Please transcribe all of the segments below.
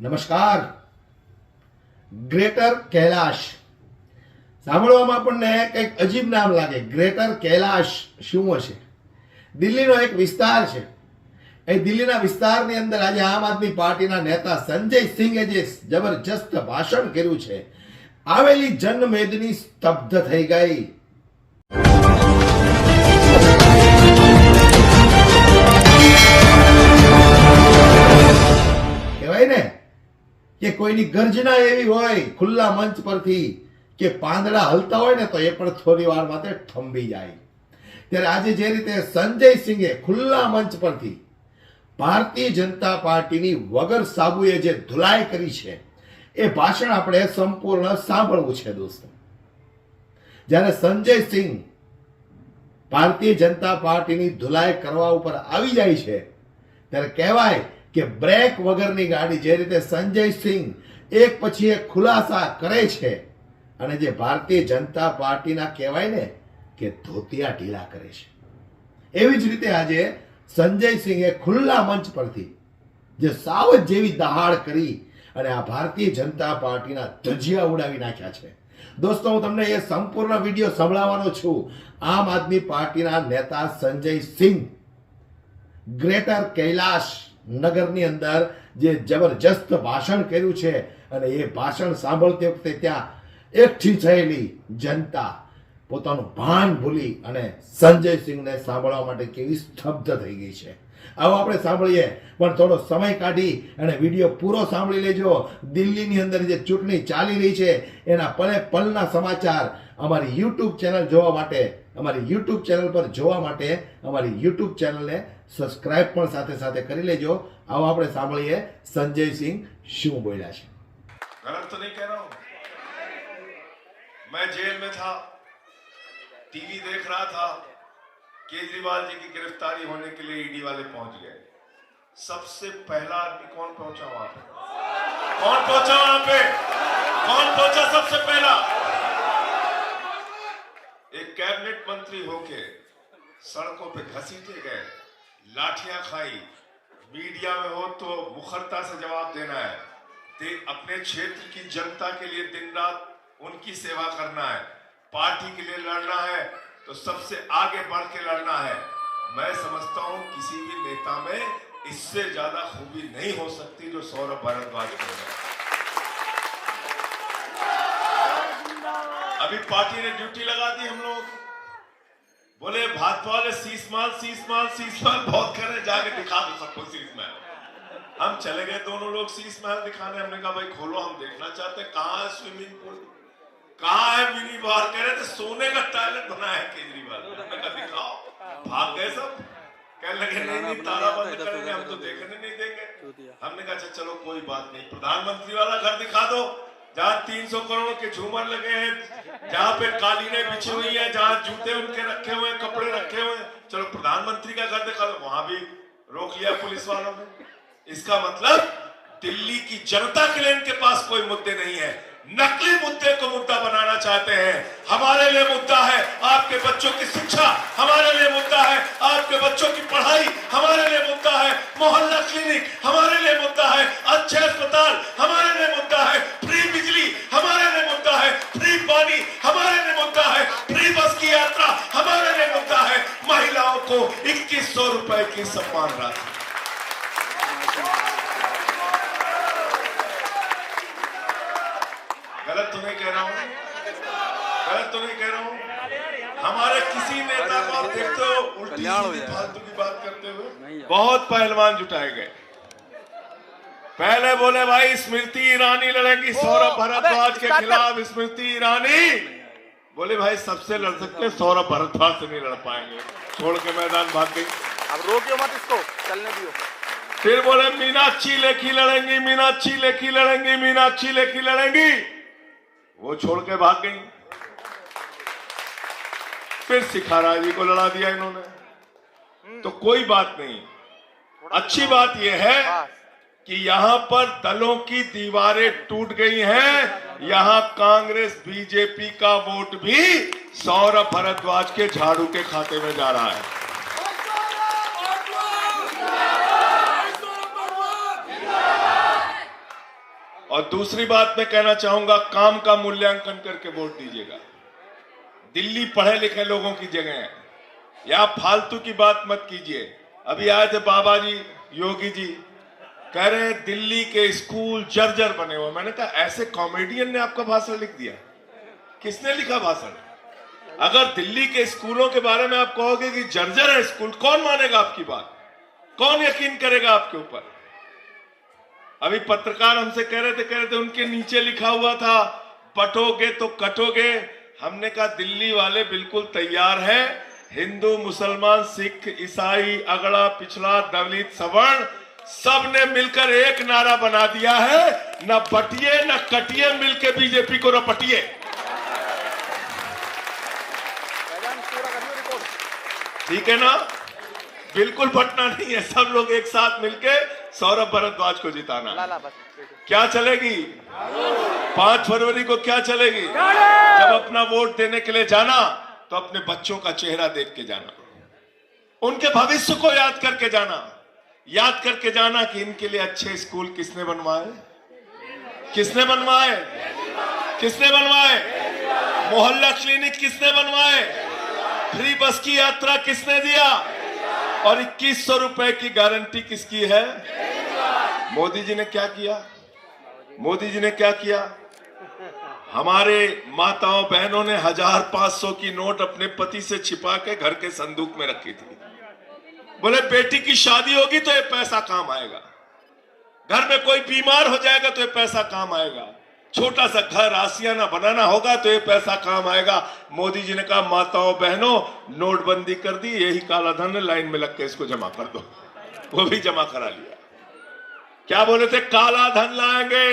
નમસ્કાર. ગ્રેટર કૈલાશ સાંભળવામાં આપણને કંઈક અજીબ નામ લાગે. ગ્રેટર કૈલાશ શું હશે? દિલ્હીનો એક વિસ્તાર છે. એ દિલ્હીના વિસ્તારની અંદર આજે આમ આદમી પાર્ટીના નેતા સંજય સિંહે જે જબરજસ્ત ભાષણ કર્યું છે, આવેલી જનમેદની સ્તબ્ધ થઈ ગઈ. કહેવાય ને કે કોઈની ગર્જના એવી હોય ખુલ્લા મંચ પરથી કે પાંદડા હલતા હોય ને તો એ પણ થોડી વાર માટે થંભી જાય. ત્યારે આજે જે રીતે સંજય સિંહે ખુલ્લા મંચ પરથી ભારતીય જનતા પાર્ટીની વગર સાબુએ જે ધુલાઈ કરી છે, એ ભાષણ આપણે સંપૂર્ણ સાંભળવું છે દોસ્તો. જ્યારે સંજય સિંહ ભારતીય જનતા પાર્ટીની ધુલાઈ કરવા ઉપર આવી જાય છે, ત્યારે કહેવાય કે બ્રેક વગરની ગાડી. જે રીતે સંજય સિંહ એક પછી એક ખુલાસા કરે છે અને જે ભારતીય જનતા પાર્ટીના કહેવાય ને કે ધોતિયા ઢીલા કરે છે, એવી જ રીતે આજે સંજય સિંહે ખુલ્લા મંચ પરથી જે સાવજ જેવી દહાડ કરી અને આ ભારતીય જનતા પાર્ટીના ધજિયા ઉડાવી નાખ્યા છે. દોસ્તો, હું તમને એ સંપૂર્ણ વિડીયો સંભળાવવાનો છું. આમ આદમી પાર્ટીના નેતા સંજય સિંહ ગ્રેટર કૈલાશ નગરની અંદર જે જબરજસ્ત ભાષણ કર્યું છે, અને એ ભાષણ સાંભળતી વખતે ત્યાં એકઠી થયેલી જનતા પોતાનું ભાન ભૂલી અને સંજય સિંહને સાંભળવા માટે કેવી સ્તબ્ધ થઈ ગઈ છે. આવો આપણે સાંભળીએ, પણ થોડો સમય કાઢી અને વિડીયો પૂરો સાંભળી લેજો. દિલ્હીની અંદર જે ચૂંટણી ચાલી રહી છે એના પલે પલના સમાચાર અમારી યુટ્યુબ ચેનલ જોવા માટે, અમારી યુટ્યુબ ચેનલ પર જોવા માટે અમારી યુટ્યુબ ચેનલને સબસ્ક્રાઇબ પણ સાથે સાથે કરી લેજો. આવો આપણે સાંભળીએ સંજય સિંહ શું બોલ્યા છે. गलत तो नहीं कह रहा हूं? मैं जेल में था, टीवी देख रहा था, केजरीवाल जी की गिरफ्तारी होने के लिए ईडी वाले पहुंच गए. सबसे पहला आदमी कौन पहुंचा वहां पे? कौन पहुंचा वहां पे? कौन पहुंचा सबसे पहला? एक कैबिनेट मंत्री होके सड़कों पे घसीटे गए, लाठियां खाई. मीडिया में हो तो मुखरता से जवाब देना है. अपने क्षेत्र की जनता के लिए दिन रात उनकी सेवा करना है. पार्टी के लिए लड़ना है तो सबसे आगे बढ़ के लड़ना है. मैं समझता हूं किसी भी नेता में इससे ज्यादा खूबी नहीं हो सकती जो सौरभ भारद्वाज को है. अभी पार्टी ने ड्यूटी लगा दी हम लोग. बोले भाजपा वाले सीसमाल सीसमाल सीसमाल बहुत कर रहे, जाके दिखा दो सबको सीसमाल. हम चले गए दोनों लोग सीसमाल दिखाने. हमने कहा भाई खोलो, हम देखना चाहते हैं कहाँ है स्विमिंग पूल, कहाँ है मिनी बार. कह रहे थे सोने का टॉयलेट बनाया है केजरीवाल. हमने कहा दिखाओ. भाग गए सब. कहने लगे नहीं नहीं ताला बंद करेंगे, हम तो देखने नहीं देंगे. हमने कहा अच्छा चलो कोई बात नहीं, प्रधानमंत्री वाला घर दिखा दो जहाँ 300 करोड़ के झूमर लगे हैं, जहाँ पे कालीनें बिछी हुई है, जहाँ जूते उनके रखे हुए, कपड़े रखे हुए. चलो प्रधानमंत्री का घर दिखा दो. वहां भी रोक लिया पुलिस वालों ने. इसका मतलब दिल्ली की जनता के लिए इनके पास कोई मुद्दे नहीं है. नकली मुद्दे को मुद्दा बनाना चाहते हैं. हमारे लिए मुद्दा है आपके बच्चों की शिक्षा, हमारे लिए मुद्दा है आपके बच्चों की पढ़ाई, हमारे लिए मुद्दा है मोहल्ला क्लिनिक, हमारे लिए मुद्दा है अच्छे अस्पताल, हमारे लिए मुद्दा है फ्री बिजली, हमारे लिए मुद्दा है फ्री पानी, हमारे लिए मुद्दा है फ्री बस की यात्रा, हमारे लिए मुद्दा है महिलाओं को 2100 रुपए की सम्मान राशि. गलत तो नहीं कह रहा हूं? गलत तो नहीं कह रहा हूं? हमारे किसी नेता को आप देखते हो उल्टी सीधी फालतू की बात करते हुए? बहुत पहलवान जुटाए गए. पहले बोले भाई स्मृति ईरानी लड़ेंगी सौरभ भारद्वाज के खिलाफ. स्मृति ईरानी बोले भाई सबसे लड़ सकते, सौरभ भारद्वाज से नहीं लड़ पाएंगे. छोड़ के मैदान भाग गई. अब रोकियो मत इसको, चलने दियो. फिर बोले मीनाक्षी लेखी लड़ेंगी, मीनाक्षी लेखी लड़ेंगी, मीनाक्षी लेखी लड़ेंगी. वो छोड़ के भाग गई. फिर सिखारा जी को लड़ा दिया इन्होंने. तो कोई बात नहीं. अच्छी बात यह है कि यहां पर दलों की दीवारें टूट गई हैं. यहां कांग्रेस बीजेपी का वोट भी सौरभ भारद्वाज के झाड़ू के खाते में जा रहा है. और दूसरी बात मैं कहना चाहूंगा, काम का मूल्यांकन करके वोट दीजिएगा। दिल्ली पढ़े लिखे लोगों की जगह है, या फालतू की बात मत कीजिए। अभी आए थे बाबा जी, योगी जी, कह रहे हैं दिल्ली के स्कूल जर्जर बने हुए। मैंने कहा ऐसे कॉमेडियन ने आपका भाषण लिख दिया? किसने लिखा भाषण? अगर दिल्ली के स्कूलों के बारे में आप कहोगे कि जर्जर है स्कूल, कौन मानेगा आपकी बात? कौन यकीन करेगा आपके ऊपर? अभी पत्रकार हमसे कह रहे थे उनके नीचे लिखा हुआ था बटोगे तो कटोगे। हमने कहा दिल्ली वाले बिल्कुल तैयार हैं, हिंदू, मुसलमान, सिख, ईसाई, अगड़ा, पिछड़ा, दलित, सवर्ण, सब ने मिलकर एक नारा बना दिया है, न बटिए न कटिए, मिलकर बीजेपी को रपटिए। ठीक है ना? बिल्कुल बटना नहीं है, सब लोग एक साथ मिलके सौरभ भारद्वाज को जिताना। क्या चलेगी 5 फरवरी को? क्या चलेगी? जब अपना वोट देने के लिए जाना तो अपने बच्चों का चेहरा देख के जाना, उनके भविष्य को याद करके जाना, याद करके जाना कि इनके लिए अच्छे स्कूल किसने बनवाए, किसने बनवाए, किसने बनवाए, मोहल्ला क्लिनिक किसने बनवाए, फ्री बस की यात्रा किसने दिया, और 2100 रुपए की गारंटी किसकी है? मोदी जी ने क्या किया? मोदी जी ने क्या किया? हमारे माताओं बहनों ने 1000-500 की नोट अपने पति से छिपा के घर के संदूक में रखी थी। बोले बेटी की शादी होगी तो ये पैसा काम आएगा, घर में कोई बीमार हो जाएगा तो ये पैसा काम आएगा, छोटा सा घर आसियाना बनाना होगा तो ये पैसा काम आएगा। मोदी जी ने कहा माताओं बहनों नोटबंदी कर दी, यही काला धन है, लाइन में लग के इसको जमा कर दो। वो भी जमा करा लिया। क्या बोले थे? काला धन लाएंगे,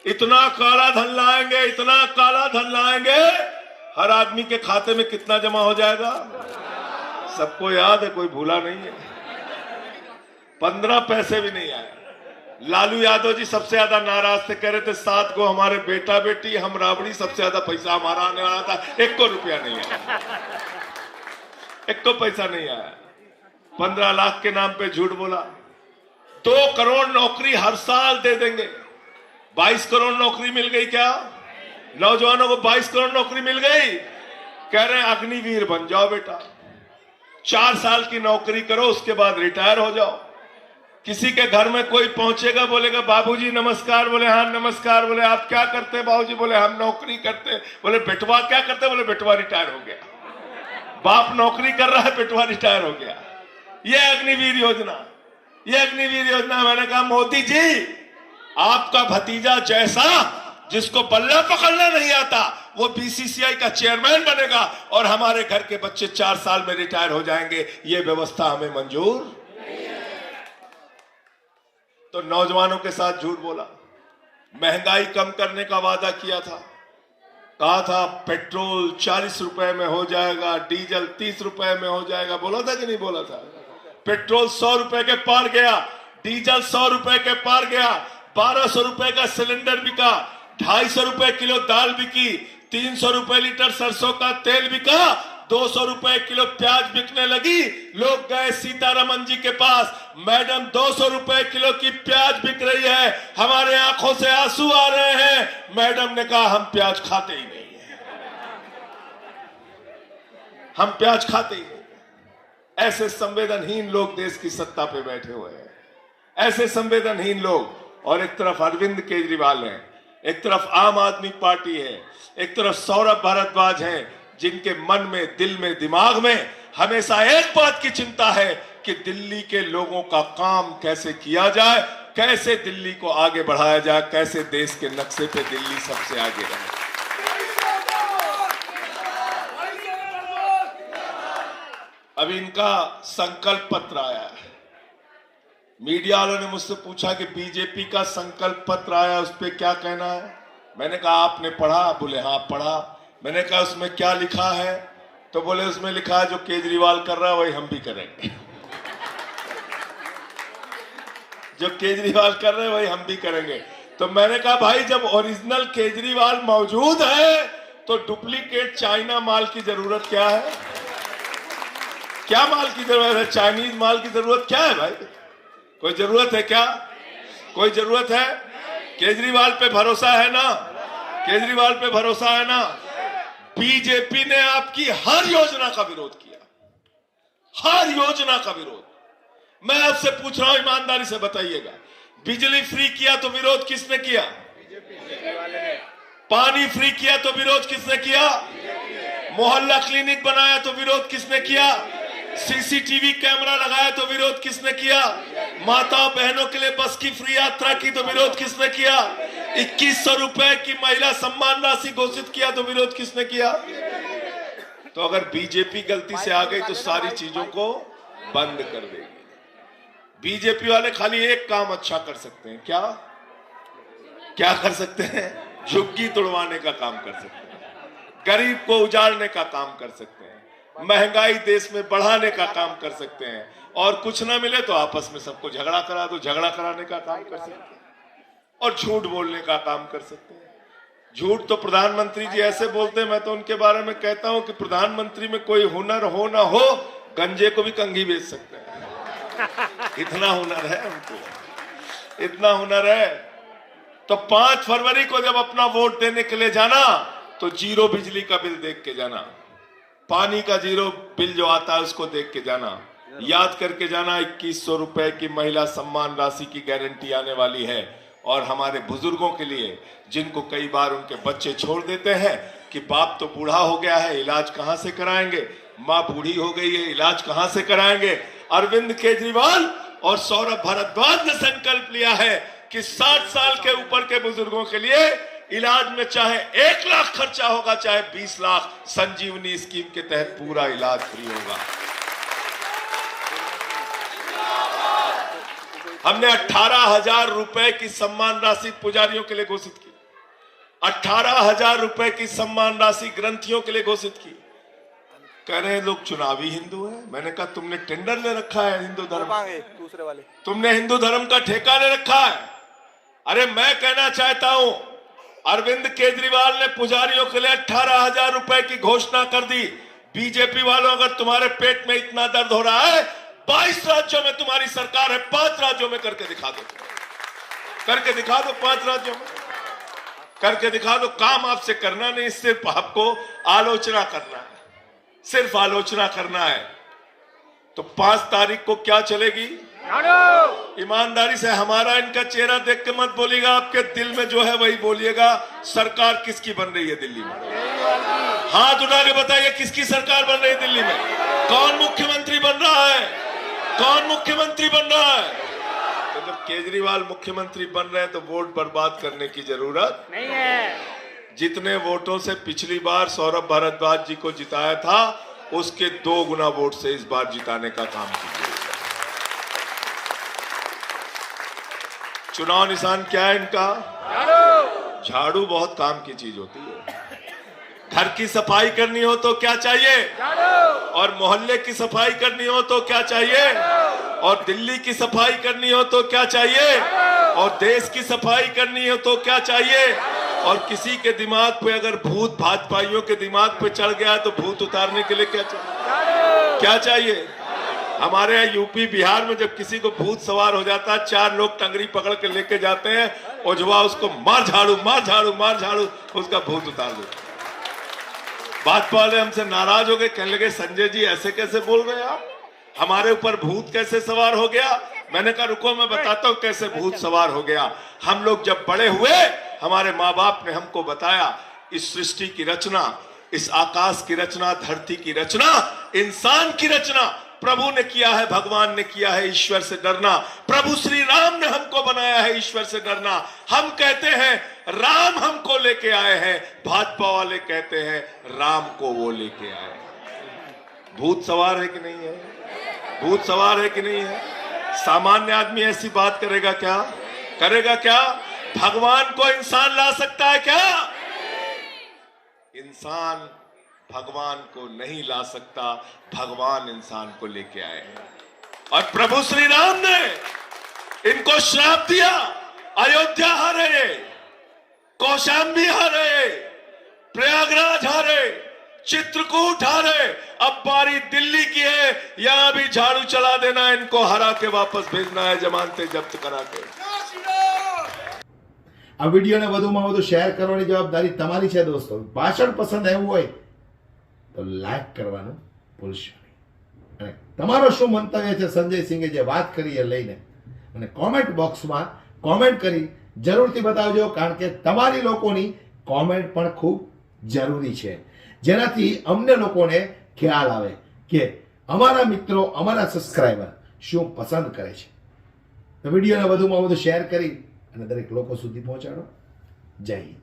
इतना काला धन लाएंगे, इतना काला धन लाएंगे, हर आदमी के खाते में कितना जमा हो जाएगा? सबको याद है, कोई भूला नहीं है। 15 पैसे भी नहीं आए। लालू यादव जी सबसे ज्यादा नाराज थे, कह रहे थे 7 को हमारे बेटा बेटी, हम राबड़ी, सबसे ज्यादा पैसा हमारा आने वाला था, 1 को रुपया नहीं आया, 1 को पैसा नहीं आया। 15 लाख के नाम पे झूठ बोला। 2 करोड़ नौकरी हर साल दे देंगे। 22 करोड़ नौकरी मिल गई क्या? नौजवानों को 22 करोड़ नौकरी मिल गई। कह रहे हैं अग्निवीर बन जाओ बेटा, 4 साल की नौकरी करो, उसके बाद रिटायर हो जाओ। किसी के घर में कोई पहुंचेगा, बोलेगा बाबूजी नमस्कार, बोले हाँ नमस्कार, बोले आप क्या करते हैं बाबूजी, बोले हम नौकरी करते, बोले बेटवा क्या करते, बोले बेटवा रिटायर हो गया। बाप नौकरी कर रहा है, बेटवा रिटायर हो गया। ये अग्निवीर योजना, ये अग्निवीर योजना। मैंने कहा मोदी जी आपका भतीजा जैसा, जिसको बल्ला पकड़ना नहीं आता, वो बीसीसीआई का चेयरमैन बनेगा और हमारे घर के बच्चे 4 साल में रिटायर हो जाएंगे, ये व्यवस्था हमें मंजूर। तो नौजवानों के साथ झूठ बोला, महंगाई कम करने का वादा किया था, कहा था पेट्रोल 40 रुपए में हो जाएगा, डीजल 30 रुपए में हो जाएगा, बोला था कि नहीं बोला था? पेट्रोल 100 रुपए के पार गया, डीजल 100 रुपए के पार गया, 1200 रुपए का सिलेंडर बिका, 250 रुपए किलो दाल बिकी, 300 रुपए लीटर सरसों का तेल बिका, 200 रुपए किलो प्याज बिकने लगी। लोग गए सीतारमन जी के पास, मैडम 200 रुपए किलो की प्याज बिक रही है, हमारे आंखों से आंसू आ रहे हैं। मैडम ने कहा हम प्याज खाते ही नहीं है, हम प्याज खाते ही नहीं। ऐसे संवेदनहीन लोग देश की सत्ता पे बैठे हुए हैं, ऐसे संवेदनहीन लोग। और एक तरफ अरविंद केजरीवाल है, एक तरफ आम आदमी पार्टी है, एक तरफ सौरभ भारद्वाज है, जिनके मन में, दिल में, दिमाग में हमेशा एक बात की चिंता है कि दिल्ली के लोगों का काम कैसे किया जाए, कैसे दिल्ली को आगे बढ़ाया जाए, कैसे देश के नक्शे पे दिल्ली सबसे आगे रहे। अभी इनका संकल्प पत्र आया है। मीडिया वालों ने मुझसे पूछा कि बीजेपी का संकल्प पत्र आया, उस पर क्या कहना है? मैंने कहा आपने पढ़ा? बोले हाँ पढ़ा। मैंने कहा उसमें क्या लिखा है? तो बोले उसमें लिखा है जो केजरीवाल कर रहा है वही हम भी करेंगे। जो केजरीवाल कर रहे हैं वही हम भी करेंगे। तो मैंने कहा भाई जब ओरिजिनल केजरीवाल मौजूद है तो डुप्लीकेट चाइना माल की जरूरत क्या है? क्या माल की जरूरत है? चाइनीज माल की जरूरत क्या है भाई? कोई जरूरत है क्या? कोई जरूरत है? केजरीवाल पे भरोसा है ना? केजरीवाल पे भरोसा है ना? बीजेपी ने आपकी हर योजना का विरोध किया, हर योजना का विरोध। मैं आपसे पूछ रहा हूं, ईमानदारी से बताइएगा, बिजली फ्री किया तो विरोध किसने किया? पानी फ्री किया तो विरोध किसने किया? मोहल्ला क्लिनिक बनाया तो विरोध किसने किया? सीसीटीवी कैमरा लगाया तो विरोध किसने किया? माता बहनों के लिए बस की फ्री यात्रा की तो विरोध किसने किया? 2100 रुपए की महिला सम्मान राशि घोषित किया तो विरोध किसने किया? तो अगर बीजेपी गलती से आ गई तो सारी चीजों को बंद कर देगी। बीजेपी वाले खाली एक काम अच्छा कर सकते हैं, क्या क्या कर सकते हैं? झुग्गी तोड़वाने का काम कर सकते हैं, गरीब को उजाड़ने का काम कर सकते हैं, महंगाई देश में बढ़ाने का काम कर सकते हैं, और कुछ ना मिले तो आपस में सबको झगड़ा करा दो, झगड़ा कराने का काम कर सकते हैं, और झूठ बोलने का काम कर सकते हैं। झूठ तो प्रधानमंत्री जी ऐसे बोलते हैं, मैं तो उनके बारे में कहता हूं कि प्रधानमंत्री में कोई हुनर हो ना हो, गंजे को भी कंघी बेच सकते हैं, इतना हुनर है उनको, इतना हुनर है। तो 5 फरवरी को जब अपना वोट देने के लिए जाना तो जीरो बिजली का बिल देख के जाना, पानी का जीरो बिल जो आता है उसको देख के जाना, याद करके जाना 2100 रुपए की महिला सम्मान राशि की गारंटी आने वाली है। और हमारे बुजुर्गों के लिए, जिनको कई बार उनके बच्चे छोड़ देते हैं कि बाप तो बूढ़ा हो गया है, इलाज कहां से कराएंगे, माँ बूढ़ी हो गई है, इलाज कहां से कराएंगे, अरविंद केजरीवाल और सौरभ भारद्वाज ने संकल्प लिया है कि 60 साल के ऊपर के बुजुर्गों के लिए इलाज में चाहे 1 लाख खर्चा होगा, चाहे 20 लाख, संजीवनी स्कीम के तहत पूरा इलाज फ्री होगा। हमने 18,000 रुपए की सम्मान राशि पुजारियों के लिए घोषित की, 18,000 रुपए की सम्मान राशि ग्रंथियों के लिए घोषित की। कह रहे हैं लोग चुनावी हिंदू है। मैंने कहा तुमने टेंडर ले रखा है हिंदू धर्म, दूसरे वाले तुमने हिंदू धर्म का ठेका ले रखा है। अरे मैं कहना चाहता हूं, अरविंद केजरीवाल ने पुजारियों के लिए 18,000 रुपए की घोषणा कर दी। बीजेपी वालों, अगर तुम्हारे पेट में इतना दर्द हो रहा है, 22 राज्यों में तुम्हारी सरकार है, 5 राज्यों में करके दिखा दो, करके दिखा दो, 5 राज्यों में करके दिखा दो। काम आपसे करना नहीं, सिर्फ आपको आलोचना करना है, सिर्फ आलोचना करना है। तो 5 तारीख को क्या चलेगी? ईमानदारी से हमारा इनका चेहरा देख के मत बोलिएगा, आपके दिल में जो है वही बोलिएगा। सरकार किसकी बन रही है दिल्ली में? हाथ उठा के बताइए, किसकी सरकार बन रही है दिल्ली में? कौन मुख्यमंत्री बन रहा है? कौन मुख्यमंत्री बन रहा है? तो जब केजरीवाल मुख्यमंत्री बन रहे हैं तो वोट बर्बाद करने की जरूरत नहीं है। जितने वोटों से पिछली बार सौरभ भारद्वाज जी को जिताया था, उसके 2 गुना वोट से इस बार जिताने का काम कीजिए। चुनाव निशान क्या है इनका? झाड़ू बहुत काम की चीज होती है। घर की सफाई करनी हो तो क्या चाहिए? और मोहल्ले की सफाई करनी हो तो क्या चाहिए? और दिल्ली की सफाई करनी हो तो क्या चाहिए? और देश की सफाई करनी हो तो क्या चाहिए? और किसी के दिमाग पे अगर भूत भाजपाइयों के दिमाग पे चढ़ गया तो भूत उतारने के लिए क्या चाहिए? क्या चाहिए? हमारे यहाँ यूपी बिहार में जब किसी को भूत सवार हो जाता है, 4 लोग टंगरी पकड़ के लेके जाते हैं, ओझवा उसको मार झाड़ू मार झाड़ू मार झाड़ू, उसका भूत उतार देते। भाजपा वाले हमसे नाराज हो गए, कहने लगे संजय जी ऐसे कैसे बोल रहे हैं आप, हमारे ऊपर भूत कैसे सवार हो गया? मैंने कहा रुको मैं बताता हूं कैसे भूत सवार हो गया। हम लोग जब बड़े हुए, हमारे माँ बाप ने हमको बताया, इस सृष्टि की रचना, इस आकाश की रचना, धरती की रचना, इंसान की रचना प्रभु ने किया है, भगवान ने किया है। ईश्वर से डरना, प्रभु श्री राम ने हमको बनाया है ईश्वर से डरना। हम कहते हैं राम हमको लेके आए हैं, भाजपा वाले कहते हैं राम को वो लेके आए। भूत सवार है कि नहीं है? भूत सवार है कि नहीं है? सामान्य आदमी ऐसी बात करेगा क्या? करेगा क्या? भगवान को इंसान ला सकता है क्या? इंसान भगवान को नहीं ला सकता, भगवान इंसान को लेके आए हैं। और प्रभु श्री राम ने इनको श्राप दिया, अयोध्या हारे, कौशाम्बी हारे, प्रयागराज हारे, चित्रकूट हारे, अब बारी दिल्ली की है। यहां भी झाड़ू चला देना, इनको हरा के वापस भेजना है, जमानतें जब्त करा के। આ વિડીયોને વધુમાં વધુ શેર કરવાની જવાબદારી તમારી છે દોસ્તો. ભાષણ પસંદ આવ્યું હોય તો લાઈક કરવાનું ભૂલશો નહીં. અને તમારો શું મંતવ્ય છે સંજય સિંહે જે વાત કરી એ લઈને અને કોમેન્ટ બોક્સમાં કોમેન્ટ કરી જરૂરથી બતાવજો, કારણ કે તમારી લોકોની કોમેન્ટ પણ ખૂબ જરૂરી છે, જેનાથી અમને લોકોને ખ્યાલ આવે કે અમારા મિત્રો, અમારા સબસ્ક્રાઈબર શું પસંદ કરે છે. તો વિડીયોને વધુમાં વધુ શેર કરી અને દરેક લોકો સુધી પહોંચાડો. જય હિન્દ.